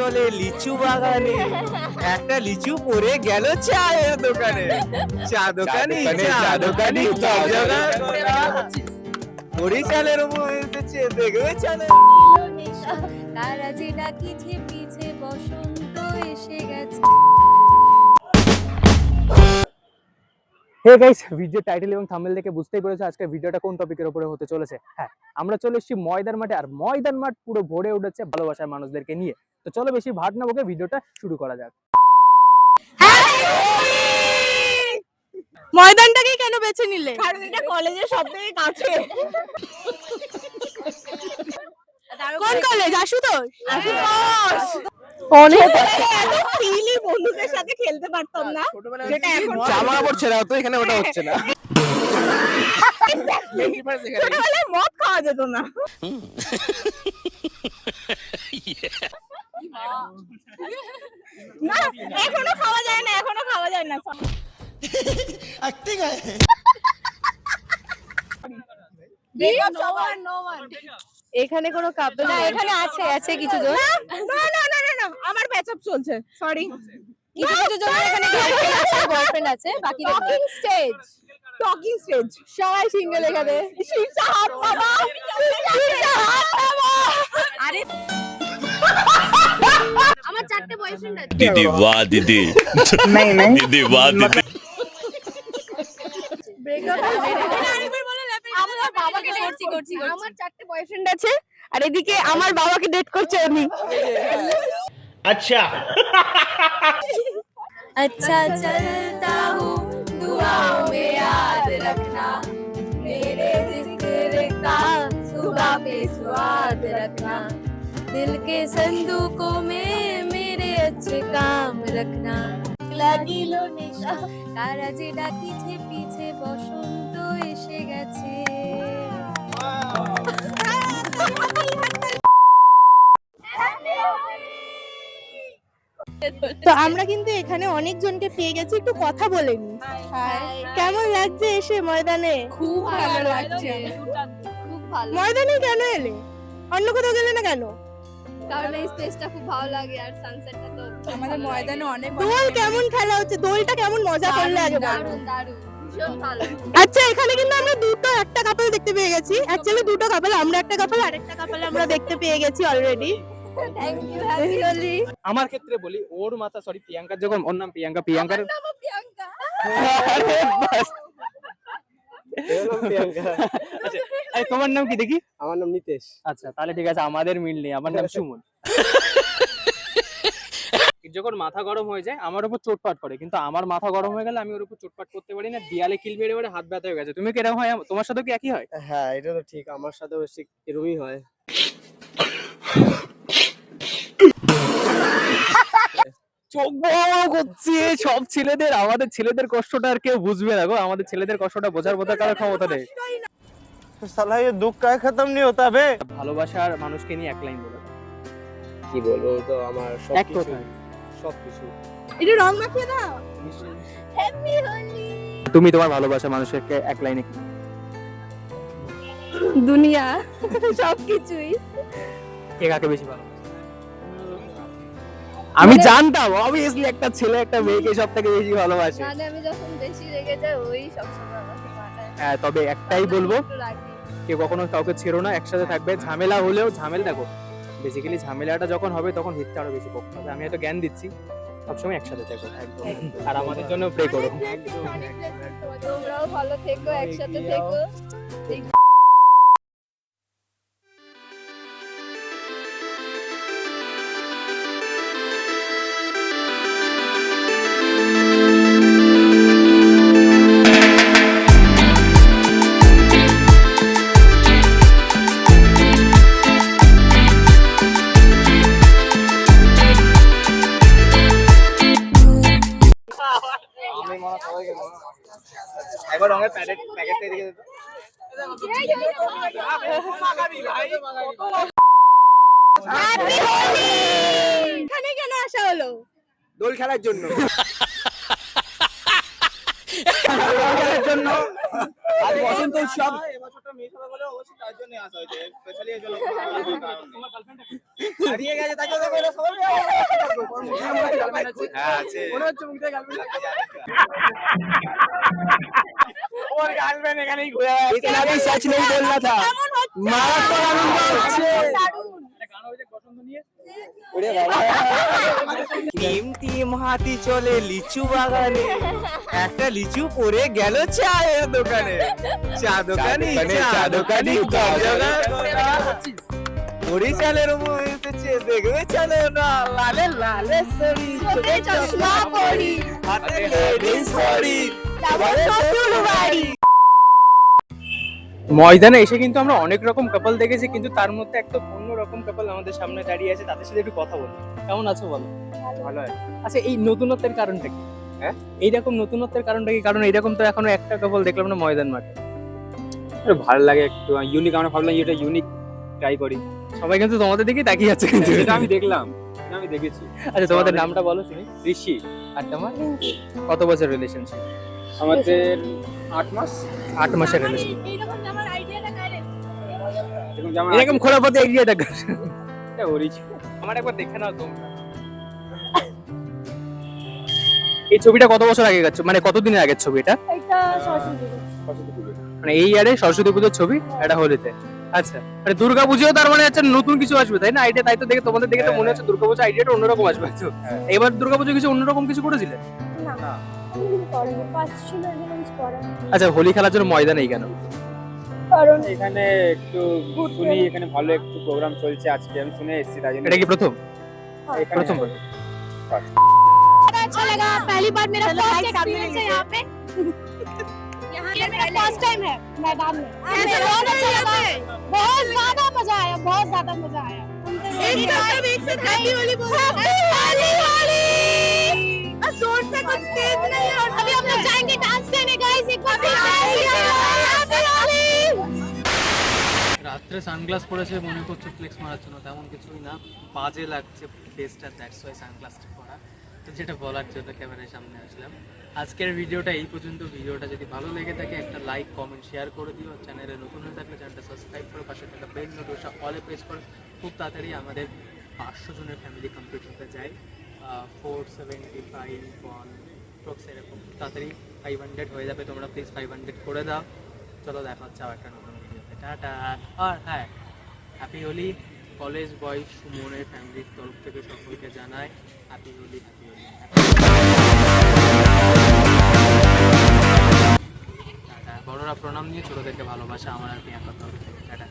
চলে লিচু বাগানে, একটা লিচু পড়ে গেল চায়ের দোকানে, চা দোকানি চা দোকানি পরিচালের এসেছে দেখবে চালে। তারা যে ডাকিছে পিছে বসন্ত এসে গেছে। হে গাইস, ভিডিও টাইটেল এবং থাম্বনেল দেখে বুঝতেই পেরেছো আজকে ভিডিওটা কোন টপিকের উপরে হতে চলেছে। হ্যাঁ, আমরা চলে এসেছি ময়দান মাঠে, আর ময়দান মাঠ পুরো ভরে উঠেছে ভালোবাসার মানুষদেরকে নিয়ে। তো চলো বেশি ভাট না বকে ভিডিওটা শুরু করা যাক। ময়দানটাকে কেন বেছে নিলে? কারণ এটা কলেজের সবথেকে কাছে। কোন কলেজ? আশুতোষ। অনেক ফ্রিলি বন্ধুদের সাথে খেলতে পারতাম না, যেটা এখন জামা কাপড় ছেড়া হতো, এখানে ওটা হচ্ছে না। ছোটবেলায় মদ খাওয়া যেত না। না, এখনো খাওয়া যায় না, এখনো খাওয়া যায় না। এখানে কোনো কাপল না, এখানে আছে আছে কিছু জন। না, আমার প্যাচআপ চলছে, সরি। কিছু কিছু জন এখানে গার্লফ্রেন্ড আছে, বয়ফ্রেন্ড আছে, বাকি টকিং স্টেজ। টকিং স্টেজ সবাই সিঙ্গেল এখানে। শীর্ষা হাত বাবা, শীর্ষা হাত বাবা। আরে আমার চারটে বয়ফ্রেন্ড আছে। दीदी वाह दीदी दीदी वाह दीदी ব্রেকআপ আমার বাবাকে করছি আমার চারটে বয়ফ্রেন্ড আছে, আর এদিকে আমার বাবাকে ডেট করছে উনি। अच्छा अच्छा चलता हूँ दुआओं में याद रखना, मेरे जिक्र का सुबह पे स्वाद रखना, दिल के संदूकों में मेरे अच्छे काम रखना, লাগিলো নেশা তারা যে ডাকিছে পিছে বসন্ত এসে গেছে। তো আমরা কিন্তু এখানে অনেকজনকে পেয়ে গেছি, একটু কথা বলে নি। কেমন লাগছে এসে ময়দানে? খুব ভালো লাগছে, খুব ভালো। ময়দানে কেন এলে? অন্য কোথাও গেলে না কেন? কারণ এই স্পেসটা খুব ভালো লাগে, আর সানসেটটা তো আমাদের ময়দানে অনেক দোল কেমন খেলা হচ্ছে, দোলটা কেমন মজা করলে আগে বলো। দারুণ দারুণ ভীষণ ভালো। আচ্ছা, এখানে কিন্তু আমরা একটা কাপল দেখতে পেয়ে গেছি। অ্যাকচুয়ালি দুটো কাপল, আমরা একটা কাপল আর একটা কাপল আমরা দেখতে পেয়ে গেছি already. Thank you, happy Holi. আমার ক্ষেত্রে বলি, ওর মাথা সরি প্রিয়াঙ্কার, যখন ওর নাম প্রিয়াঙ্কার আমার নাম প্রিয়াঙ্কা। আচ্ছা, আরে তোমার নাম কি দেখি? আমার নাম নিতেশ। আচ্ছা, তাহলে ঠিক আছে, আমাদের মিল নেই। আমার নাম সুমন। যখন মাথা গরম হয়ে যায় আমার উপর চোটপাট করে, কিন্তু আমার মাথা গরম হয়ে গেলে আমি ওর উপর চোটপাট করতে পারি না, দেয়ালে কিল মেরে মেরে হাত ব্যথা হয়ে গেছে। তুমি কি এরকম হয়? তোমার সাথে কি একই হয়? হ্যাঁ, এটা তো ঠিক, আমার সাথেও ঠিক এরকমই হয়। চোখ বড় করছে সব ছেলেদের। আমাদের ছেলেদের কষ্টটা আর কেউ বুঝবে না গো, আমাদের ছেলেদের কষ্টটা বোঝার মতো কারো ক্ষমতা নেই। সালা ये दुख का खत्म नहीं होता बे। ভালোবাসার মানুষকে নিয়ে এক লাইন বলে দাও। কি বলবো, তো আমার এক কথায়। সবকিছু। একটু রং মাখিয়ে দাও। হ্যাপি হোলি। তুমি তোমার ভালোবাসার মানুষকে এক লাইনে কি? দুনিয়া সবকিছুই। কে কাকে বেশি ভালোবাসে? আমি জানতাম অবভিয়াসলি একটা ছেলে একটা মেয়েকে সব থেকে বেশি ভালোবাসে। মানে আমি যখন বেশি রেগে যাই ওই সবসময় আমাকে মাথায় হ্যাঁ, তবে একটাই বলবো, একটু রাখি। কেউ কখনো কাউকে ছেড়ো না, একসাথে থাকবে। ঝামেলা হলেও ঝামেলা দেখো, বেসিক্যালি ঝামেলাটা যখন হবে তখন হিতটা আরো বেশি পক্ষ হবে। আমি হয়তো জ্ঞান দিচ্ছি, সবসময় একসাথে থেকো একদম, আর আমাদের জন্য প্রে করো। তোমরাও ভালো থেকো, একসাথে থেকো। একবার রঙের প্যাকেটটা এদিকে দে তো। হ্যাপি হোলি। এখানে কেন আসা হলো? দোল খেলার জন্য। জন্য আজ বসন্ত উৎসব হারিয়ে গেছে তাই জন্য হ্যাঁ আছে মনে হচ্ছে মুখ থেকে ওর গার্লফ্রেন্ড এখানেই ঘুরে আছে इतना भी सच नहीं बोलना था মারাত্মক আনন্দ হচ্ছে টিম টিম হাতি চলে লিচু বাগানে একটা লিচু পড়ে গেল চায়ের দোকানে চা দোকানি বরিশালের মুখ এসেছে দেখবে চলো না লালে লালে সরি চোখে চশমা পরি হাতে লেডিস পরি যাবো শ্বশুর বাড়ি। ময়দানে এসে কিন্তু আমরা অনেক রকম কাপল দেখেছি, কিন্তু তার মধ্যে একটা অন্য রকম কাপল আমাদের সামনে দাঁড়িয়ে আছে, তাদের সাথে একটু কথা বলি। কেমন আছো বলো? ভালো আচ্ছা, এই নতুনত্বের কারণটা কি? হ্যাঁ, এইরকম নতুনত্বের কারণটা কি? কারণ এইরকম তো এখনো একটা কাপল দেখলাম না ময়দান মাঠে। ভালো লাগে একটু ইউনিক, আমরা ভাবলাম এটা ইউনিক ট্রাই করি। সবাই কিন্তু তোমাদের দিকেই তাকিয়ে আছে কিন্তু। এটা আমি দেখলাম, এটা আমি দেখেছি। আচ্ছা, তোমাদের নামটা বলো শুনি। ঋষি। আর তোমার কত বছর রিলেশনশিপ? আমাদের 8 মাস। 8 মাসের রিলেশন। এইরকম আমার আইডিয়াটা কারে? এরকম খোলাপথে এগিয়ে থাকো। এটা ওরিজ। আমার একবার দেখে নাও তোমরা। এই ছবিটা কত বছর আগে গেছো, মানে কতদিনের আগের ছবি এটা? এটা সরস্বতী পুজো। মানে এই ইয়ারে সরস্বতী পুজোর ছবি, এটা হোলিতে। আচ্ছা, মানে দুর্গা পুজোও তার মানে হচ্ছে নতুন কিছু আসবে তাই না? আইডিয়া তাই তো দেখে তোমাদের দেখে তো মনে হচ্ছে দুর্গা পুজো আইডিয়াটা অন্যরকম আসবে। এবার দুর্গা পুজো কিছু অন্যরকম কিছু করেছিলে? না, আমি কিছু করিনি, ফার্স্ট ছিল এজন্য কিছু করিনি। আচ্ছা, হোলি খেলার জন্য ময়দান এই কেন? কারণ এখানে একটু শুনি, এখানে ভালো একটু প্রোগ্রাম চলছে আজকে, আমি শুনে এসেছি তাই জন্য। এটা কি প্রথম? এখানে- প্রথম अच्छा लगा, पहली बार मेरा फर्स्ट एक्सपीरियंस है यहाँ पे। ये मेरा फर्स्ट टाइम है मैदान में। ऐसे बहुत अच्छा लगा, बहुत ज्यादा मजा आया, बहुत ज्यादा मजा आया। एक साथ हैप्पी होली बोलो। हैप्पी होली। जोर से कुछ तेज नहीं है। अभी हम लोग जाएंगे डांस करने गाइस, एक बार हैप्पी होली। রাত্রে সানগ্লাস পরেছে মনে করছো ফ্লেক্স মারার জন্য, তেমন কিছুই না, বাজে লাগছে ফেসটা, দ্যাটস ওয়াই সানগ্লাসটা পরা। তো যেটা বলার জন্য ক্যামেরার সামনে আসলাম। আজকের ভিডিওটা এই পর্যন্ত। ভিডিওটা যদি ভালো লেগে থাকে একটা লাইক কমেন্ট শেয়ার করে দিও। চ্যানেলে নতুন হয়ে থাকলে চ্যানেলটা সাবস্ক্রাইব করে পাশে থাকা বেল নোটিফিকেশন অলে প্রেস করে। খুব তাড়াতাড়ি আমাদের 500 জনের ফ্যামিলি কমপ্লিট হতে যায়। 475 প্রক্স এরকম তাড়াতাড়ি 500 হয়ে যাবে। তোমরা প্লিজ 500 করে দাও। চলো দেখা হচ্ছে আবার একটা নতুন ভিডিওতে। টাটা। আর হ্যাঁ, হ্যাপি হোলি। কলেজ বয়েজ সুমনের ফ্যামিলির তরফ থেকে সকলকে জানায় happy Holi, happy Holi. Tata. বড়রা প্রণাম নিয়ে ছোটদেরকে ভালোবাসা আমার আর প্রিয়াঙ্কার তরফ থেকে। টাটা।